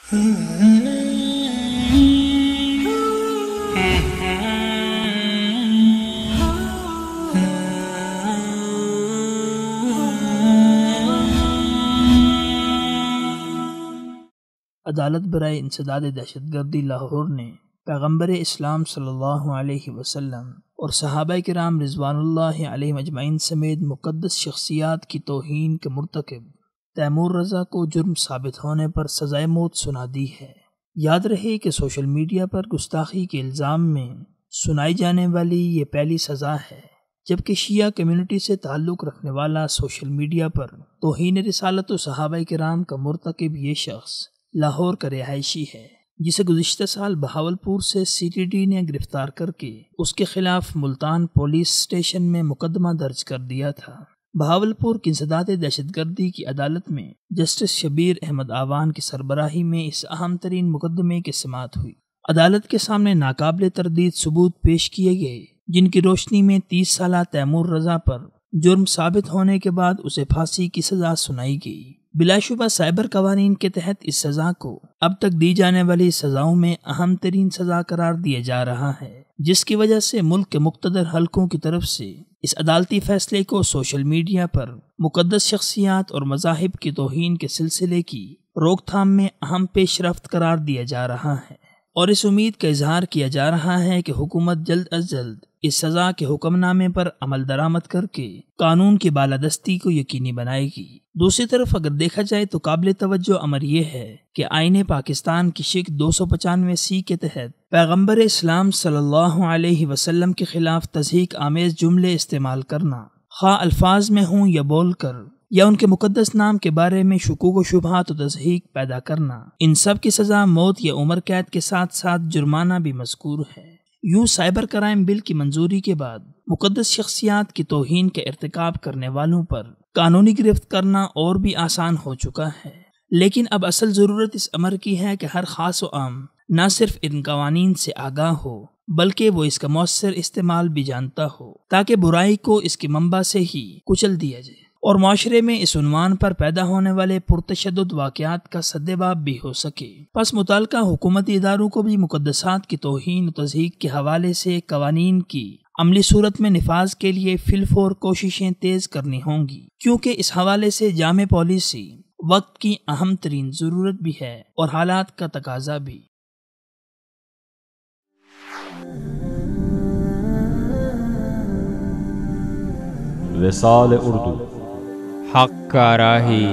عدالت برائے انسداد دہشت گردی لاہور نے پیغمبر اسلام صلی اللہ علیہ وسلم اور صحابہ کرام رضوان اللہ علیہم اجمعین سمیت مقدس شخصیات کی توہین کے مرتکب تیمور رضا کو جرم ثابت ہونے پر سزائے موت سنا دی ہے۔ یاد رہے کہ سوشل میڈیا پر گستاخی کے الزام میں سنائی جانے والی یہ پہلی سزا ہے جبکہ شیعہ کمیونٹی سے تعلق رکھنے والا سوشل میڈیا پر توہین رسالت و صحابہ کرام کا مرتکب یہ شخص لاہور کا رہائشی ہے، جسے گزشتہ سال بہاولپور سے CTD نے گرفتار کر کے اس کے خلاف ملتان پولیس اسٹیشن میں مقدمہ درج کر دیا تھا۔ بہاولپور کی انسداد دہشت گردی کی عدالت میں جسٹس شبیر احمد آوان کی سربراہی میں اس اہم ترین مقدمے کی سماعت ہوئی۔ عدالت کے سامنے ناقابل تردید ثبوت پیش کیے گئے جن کی روشنی میں 30 سالہ تیمور رضا پر جرم ثابت ہونے کے بعد اسے پھانسی کی سزا سنائی گئی۔ بلا شبہ سائبر قوانین کے تحت اس سزا کو اب تک دی جانے والی سزاؤں میں اہم ترین سزا قرار دیا جا رہا ہے، جس کی وجہ سے ملک کے مقتدر حلقوں کی طرف سے اس عدالتی فیصلے کو سوشل میڈیا پر مقدس شخصیات اور مذاہب کی توہین کے سلسلے کی روک تھام میں اہم پیش رفت قرار دیا جا رہا ہے، اور اس امید کا اظہار کیا جا رہا ہے کہ حکومت جلد از جلد اس سزا کے حکم نامے پر عمل درآمد کر کے قانون کی بالادستی کو یقینی بنائے گی۔ دوسری طرف اگر دیکھا جائے تو قابل توجہ امر یہ ہے کہ آئین پاکستان کی شق 295C کے تحت پیغمبر اسلام صلی اللہ علیہ وسلم کے خلاف تضحیک آمیز جملے استعمال کرنا، خواہ الفاظ میں ہوں یا بول کر، یا ان کے مقدس نام کے بارے میں شکوک و شبہات و تضحیک پیدا کرنا، ان سب کی سزا موت یا عمر قید کے ساتھ ساتھ جرمانہ بھی مذکور ہے۔ یوں سائبر کرائم بل کی منظوری کے بعد مقدس شخصیات کی توہین کے ارتکاب کرنے والوں پر قانونی گرفت کرنا اور بھی آسان ہو چکا ہے، لیکن اب اصل ضرورت اس امر کی ہے کہ ہر خاص و عام نہ صرف ان قوانین سے آگاہ ہو بلکہ وہ اس کا مؤثر استعمال بھی جانتا ہو تاکہ برائی کو اس کے منبع سے ہی کچل دیا جائے اور معاشرے میں اس عنوان پر پیدا ہونے والے پرتشدد واقعات کا سدباب بھی ہو سکے۔ پس متعلقہ حکومتی اداروں کو بھی مقدسات کی توہین و تضحیک کے حوالے سے قوانین کی عملی صورت میں نفاذ کے لیے فی الفور کوششیں تیز کرنی ہوں گی، کیونکہ اس حوالے سے جامع پالیسی وقت کی اہم ترین ضرورت بھی ہے اور حالات کا تقاضا بھی۔ وصال اردو، حق کا راہی